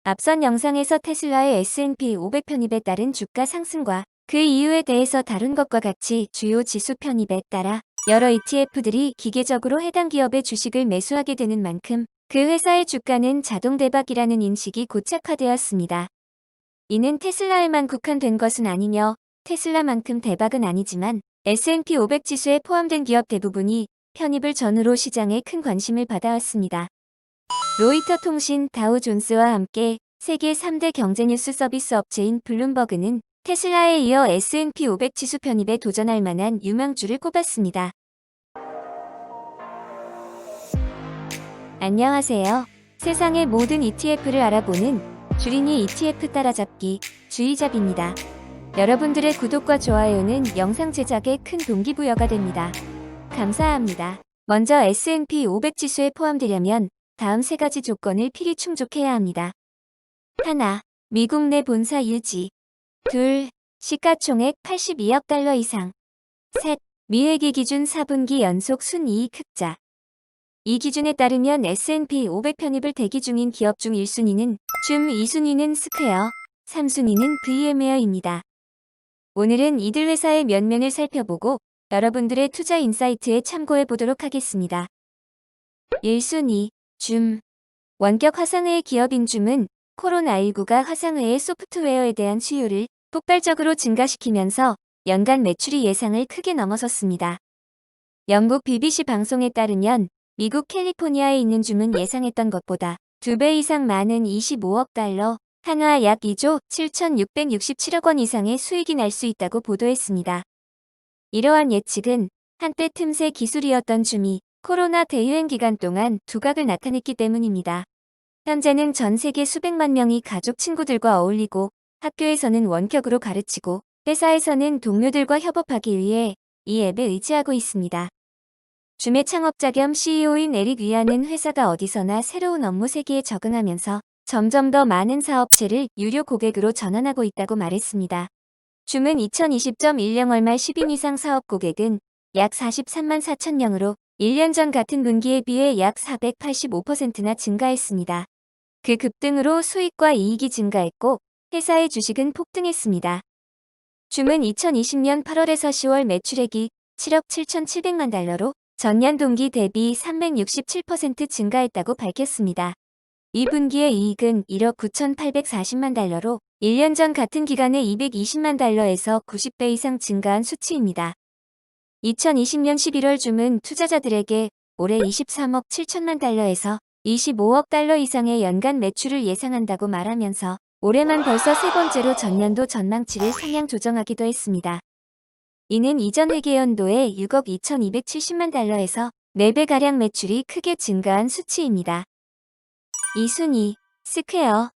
앞선 영상에서 테슬라의 S&P 500 편입에 따른 주가 상승과 그 이유에 대해서 다룬 것과 같이 주요 지수 편입에 따라 여러 ETF들이 기계적으로 해당 기업의 주식을 매수하게 되는 만큼 그 회사의 주가는 자동 대박이라는 인식이 고착화되었습니다. 이는 테슬라에만 국한된 것은 아니며 테슬라만큼 대박은 아니지만 S&P 500 지수에 포함된 기업 대부분이 편입을 전후로 시장에 큰 관심을 받아왔습니다. 로이터 통신 다우존스와 함께 세계 3대 경제뉴스 서비스 업체인 블룸버그는 테슬라에 이어 S&P 500 지수 편입에 도전할 만한 유망주를 꼽았습니다. 안녕하세요. 세상의 모든 ETF를 알아보는 주린이 ETF 따라잡기 주의잡입니다. 여러분들의 구독과 좋아요는 영상 제작에 큰 동기부여가 됩니다. 감사합니다. 먼저 S&P 500 지수에 포함되려면 다음 세 가지 조건을 필히 충족해야 합니다. 1. 미국 내 본사 유지. 2. 시가총액 82억 달러 이상. 3. 미회기 기준 4분기 연속 순이익 흑자. 이 기준에 따르면 S&P 500 편입을 대기 중인 기업 중 1순위는 줌, 2순위는 스퀘어, 3순위는 VM웨어입니다. 오늘은 이들 회사의 면면을 살펴보고 여러분들의 투자 인사이트에 참고해 보도록 하겠습니다. 1순위, 줌. 원격 화상회의 기업인 줌은 코로나19가 화상회의 소프트웨어에 대한 수요를 폭발적으로 증가시키면서 연간 매출이 예상을 크게 넘어섰습니다. 영국 BBC 방송에 따르면 미국 캘리포니아에 있는 줌은 예상했던 것보다 2배 이상 많은 25억 달러, 한화 약 2조 7,667억 원 이상의 수익이 날 수 있다고 보도했습니다. 이러한 예측은 한때 틈새 기술이었던 줌이 코로나 대유행 기간 동안 두각을 나타냈기 때문입니다. 현재는 전 세계 수백만 명이 가족 친구들과 어울리고 학교에서는 원격으로 가르치고 회사에서는 동료들과 협업하기 위해 이 앱에 의지하고 있습니다. 줌의 창업자 겸 CEO인 에릭 위아는 회사가 어디서나 새로운 업무 세계에 적응하면서 점점 더 많은 사업체를 유료 고객으로 전환하고 있다고 말했습니다. 줌은 2020.10월 말 10인 이상 사업 고객은 약 43만 4천 명으로 1년 전 같은 분기에 비해 약 485%나 증가했습니다. 그 급등으로 수익과 이익이 증가했고 회사의 주식은 폭등했습니다. 줌은 2020년 8월에서 10월 매출액이 7억 7,700만 달러로 전년 동기 대비 367% 증가했다고 밝혔습니다. 2분기의 이익은 1억 9,840만 달러로 1년 전 같은 기간에 220만 달러에서 90배 이상 증가한 수치입니다. 2020년 11월 줌은 투자자들에게 올해 23억 7천만 달러에서 25억 달러 이상의 연간 매출을 예상한다고 말하면서 올해만 벌써 세 번째로 전년도 전망치를 상향 조정하기도 했습니다. 이는 이전 회계연도에 6억 2,270만 달러에서 4배가량 매출이 크게 증가한 수치입니다. 2순위, 스퀘어.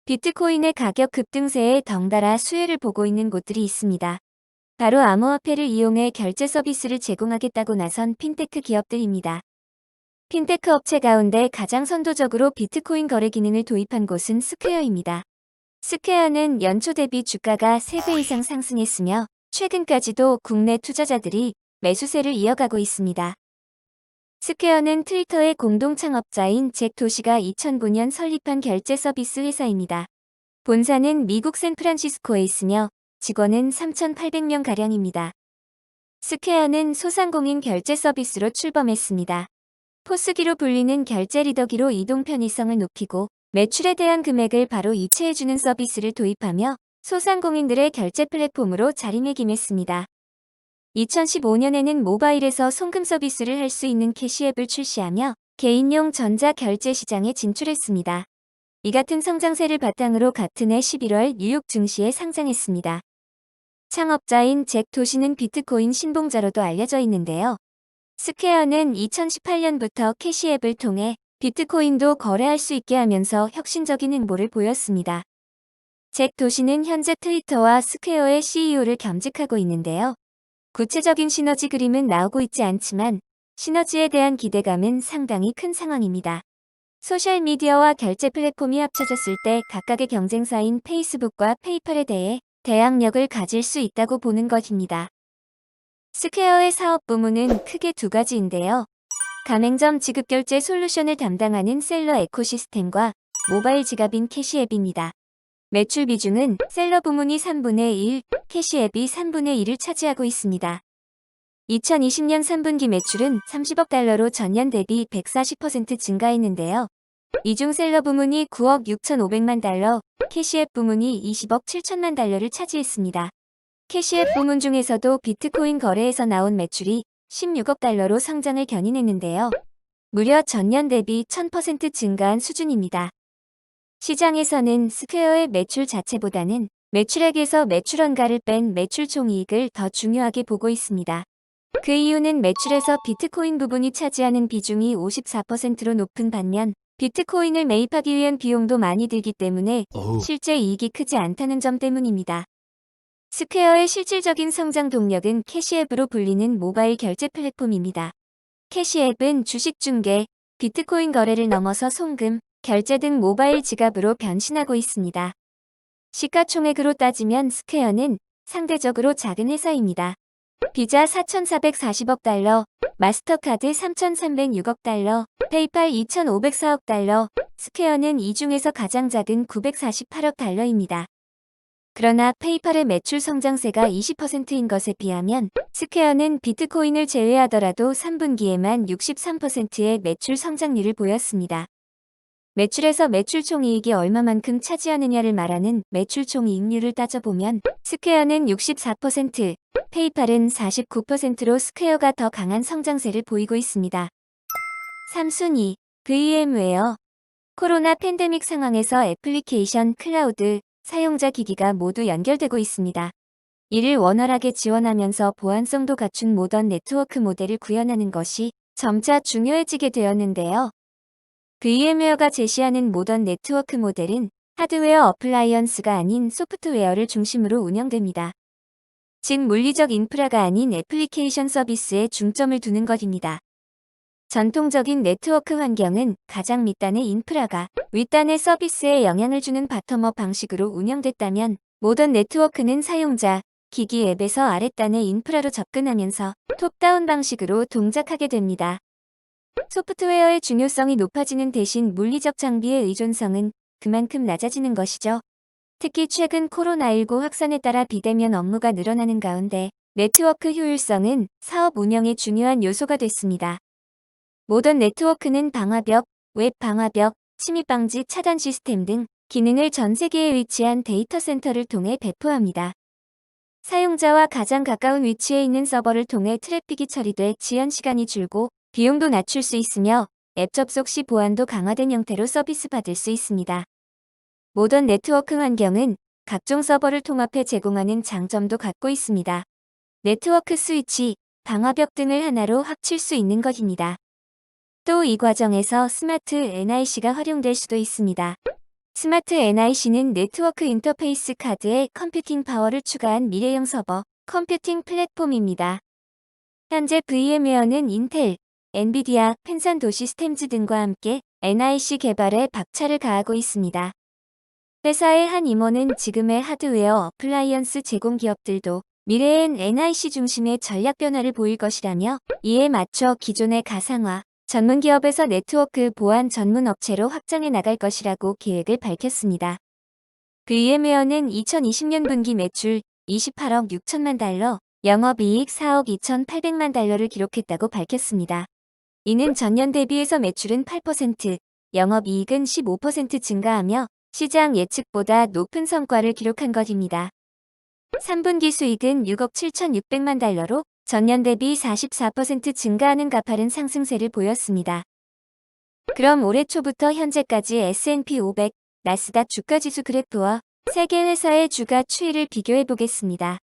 비트코인의 가격 급등세에 덩달아 수혜를 보고 있는 곳들이 있습니다. 바로 암호화폐를 이용해 결제 서비스를 제공하겠다고 나선 핀테크 기업들입니다. 핀테크 업체 가운데 가장 선도적으로 비트코인 거래 기능을 도입한 곳은 스퀘어입니다. 스퀘어는 연초 대비 주가가 3배 이상 상승했으며 최근까지도 국내 투자자들이 매수세를 이어가고 있습니다. 스퀘어는 트위터의 공동 창업자인 잭 도시가 2009년 설립한 결제 서비스 회사입니다. 본사는 미국 샌프란시스코에 있으며 직원은 3,800명가량입니다. 스퀘어는 소상공인 결제 서비스로 출범했습니다. 포스기로 불리는 결제 리더기로 이동 편의성을 높이고 매출에 대한 금액을 바로 이체해주는 서비스를 도입하며 소상공인들의 결제 플랫폼으로 자리매김했습니다. 2015년에는 모바일에서 송금 서비스를 할 수 있는 캐시앱을 출시하며 개인용 전자결제 시장에 진출했습니다. 이 같은 성장세를 바탕으로 같은 해 11월 뉴욕 증시에 상장했습니다. 창업자인 잭 도시는 비트코인 신봉자로도 알려져 있는데요. 스퀘어는 2018년부터 캐시앱을 통해 비트코인도 거래할 수 있게 하면서 혁신적인 행보를 보였습니다. 잭 도시는 현재 트위터와 스퀘어의 CEO를 겸직하고 있는데요. 구체적인 시너지 그림은 나오고 있지 않지만 시너지에 대한 기대감은 상당히 큰 상황입니다. 소셜미디어와 결제 플랫폼이 합쳐졌을 때 각각의 경쟁사인 페이스북과 페이팔에 대해 대항력을 가질 수 있다고 보는 것입니다. 스퀘어의 사업 부문은 크게 두 가지인데요. 가맹점 지급결제 솔루션을 담당하는 셀러 에코시스템과 모바일 지갑인 캐시앱입니다. 매출 비중은 셀러 부문이 3분의 1, 캐시앱이 3분의 1을 차지하고 있습니다. 2020년 3분기 매출은 30억 달러로 전년 대비 140% 증가했는데요. 이 중 셀러 부문이 9억 6,500만 달러, 캐시앱 부문이 20억 7천만 달러를 차지했습니다. 캐시앱 부문 중에서도 비트코인 거래에서 나온 매출이 16억 달러로 성장을 견인했는데요. 무려 전년 대비 1000% 증가한 수준입니다. 시장에서는 스퀘어의 매출 자체보다는 매출액에서 매출원가를 뺀 매출 총이익을 더 중요하게 보고 있습니다. 그 이유는 매출에서 비트코인 부분이 차지하는 비중이 54%로 높은 반면 비트코인을 매입하기 위한 비용도 많이 들기 때문에 실제 이익이 크지 않다는 점 때문입니다. 스퀘어의 실질적인 성장 동력은 캐시앱으로 불리는 모바일 결제 플랫폼입니다. 캐시앱은 주식 중개, 비트코인 거래를 넘어서 송금, 결제 등 모바일 지갑으로 변신하고 있습니다. 시가총액으로 따지면 스퀘어는 상대적으로 작은 회사입니다. 비자 4,440억 달러, 마스터카드 3,306억 달러, 페이팔 2,504억 달러, 스퀘어는 이 중에서 가장 작은 948억 달러입니다. 그러나 페이팔의 매출 성장세가 20%인 것에 비하면 스퀘어는 비트코인을 제외하더라도 3분기에만 63%의 매출 성장률을 보였습니다. 매출에서 매출 총이익이 얼마만큼 차지하느냐를 말하는 매출 총이익률을 따져보면 스퀘어는 64%, 페이팔은 49%로 스퀘어가 더 강한 성장세를 보이고 있습니다. 3순위, VM웨어. 코로나 팬데믹 상황에서 애플리케이션, 클라우드, 사용자 기기가 모두 연결되고 있습니다. 이를 원활하게 지원하면서 보안성도 갖춘 모던 네트워크 모델을 구현하는 것이 점차 중요해지게 되었는데요. VM웨어가 제시하는 모던 네트워크 모델은 하드웨어 어플라이언스가 아닌 소프트웨어를 중심으로 운영됩니다. 즉 물리적 인프라가 아닌 애플리케이션 서비스에 중점을 두는 것입니다. 전통적인 네트워크 환경은 가장 밑단의 인프라가 윗단의 서비스에 영향을 주는 바텀업 방식으로 운영됐다면 모던 네트워크는 사용자, 기기 앱에서 아랫단의 인프라로 접근하면서 톱다운 방식으로 동작하게 됩니다. 소프트웨어의 중요성이 높아지는 대신 물리적 장비의 의존성은 그만큼 낮아지는 것이죠. 특히 최근 코로나19 확산에 따라 비대면 업무가 늘어나는 가운데 네트워크 효율성은 사업 운영의 중요한 요소가 됐습니다. 모던 네트워크는 방화벽, 웹 방화벽, 침입 방지 차단 시스템 등 기능을 전 세계에 위치한 데이터 센터를 통해 배포합니다. 사용자와 가장 가까운 위치에 있는 서버를 통해 트래픽이 처리돼 지연 시간이 줄고 비용도 낮출 수 있으며 앱 접속 시 보안도 강화된 형태로 서비스 받을 수 있습니다. 모던 네트워크 환경은 각종 서버를 통합해 제공하는 장점도 갖고 있습니다. 네트워크 스위치, 방화벽 등을 하나로 합칠 수 있는 것입니다. 또 이 과정에서 스마트 NIC가 활용될 수도 있습니다. 스마트 NIC는 네트워크 인터페이스 카드에 컴퓨팅 파워를 추가한 미래형 서버, 컴퓨팅 플랫폼입니다. 현재 VM웨어는 인텔, 엔비디아, 펜산도 시스템즈 등과 함께 NIC 개발에 박차를 가하고 있습니다. 회사의 한 임원은 지금의 하드웨어 어플라이언스 제공 기업들도 미래엔 NIC 중심의 전략 변화를 보일 것이라며 이에 맞춰 기존의 가상화, 전문 기업에서 네트워크 보안 전문 업체로 확장해 나갈 것이라고 계획을 밝혔습니다. VM웨어는 2020년 분기 매출 28억 6천만 달러, 영업이익 4억 2,800만 달러를 기록했다고 밝혔습니다. 이는 전년 대비해서 매출은 8%, 영업이익은 15% 증가하며 시장 예측보다 높은 성과를 기록한 것입니다. 3분기 수익은 6억 7,600만 달러로 전년 대비 44% 증가하는 가파른 상승세를 보였습니다. 그럼 올해 초부터 현재까지 S&P 500, 나스닥 주가지수 그래프와 세 개 회사의 주가 추이를 비교해 보겠습니다.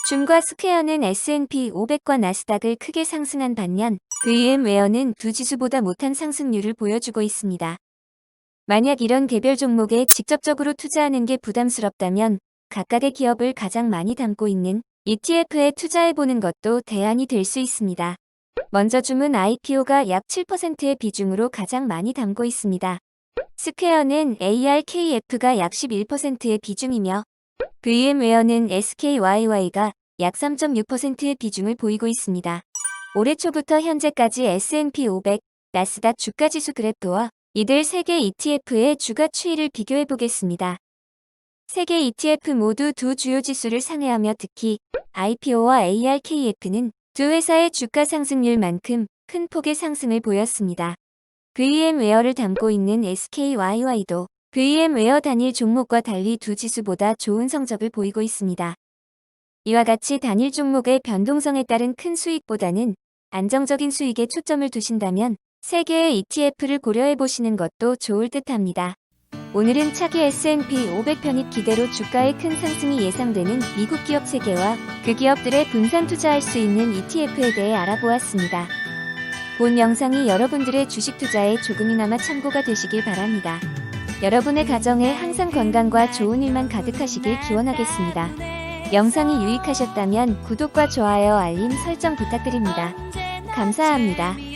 줌과 스퀘어는 S&P 500과 나스닥을 크게 상승한 반면 VM웨어는 두 지수보다 못한 상승률을 보여주고 있습니다. 만약 이런 개별 종목에 직접적으로 투자하는 게 부담스럽다면 각각의 기업을 가장 많이 담고 있는 ETF에 투자해보는 것도 대안이 될 수 있습니다. 먼저 줌은 IPO가 약 7%의 비중으로 가장 많이 담고 있습니다. 스퀘어는 ARKF가 약 11%의 비중이며 VM웨어는 SKYY가 약 3.6%의 비중을 보이고 있습니다. 올해 초부터 현재까지 S&P 500, 나스닥 주가지수 그래프와 이들 3개 ETF의 주가 추이를 비교해 보겠습니다. 3개 ETF 모두 두 주요 지수를 상회하며 특히 IPO와 ARKF는 두 회사의 주가 상승률만큼 큰 폭의 상승을 보였습니다. VM웨어를 담고 있는 SKYY도 VM웨어 단일 종목과 달리 두 지수보다 좋은 성적을 보이고 있습니다. 이와 같이 단일 종목의 변동성에 따른 큰 수익보다는 안정적인 수익에 초점을 두신다면 3개의 ETF를 고려해 보시는 것도 좋을 듯합니다. 오늘은 차기 S&P 500 편입 기대로 주가의 큰 상승이 예상되는 미국 기업 3개와 그 기업들의 분산 투자할 수 있는 ETF에 대해 알아보았습니다. 본 영상이 여러분들의 주식 투자에 조금이나마 참고가 되시길 바랍니다. 여러분의 가정에 항상 건강과 좋은 일만 가득하시길 기원하겠습니다. 영상이 유익하셨다면 구독과 좋아요, 알림 설정 부탁드립니다. 감사합니다.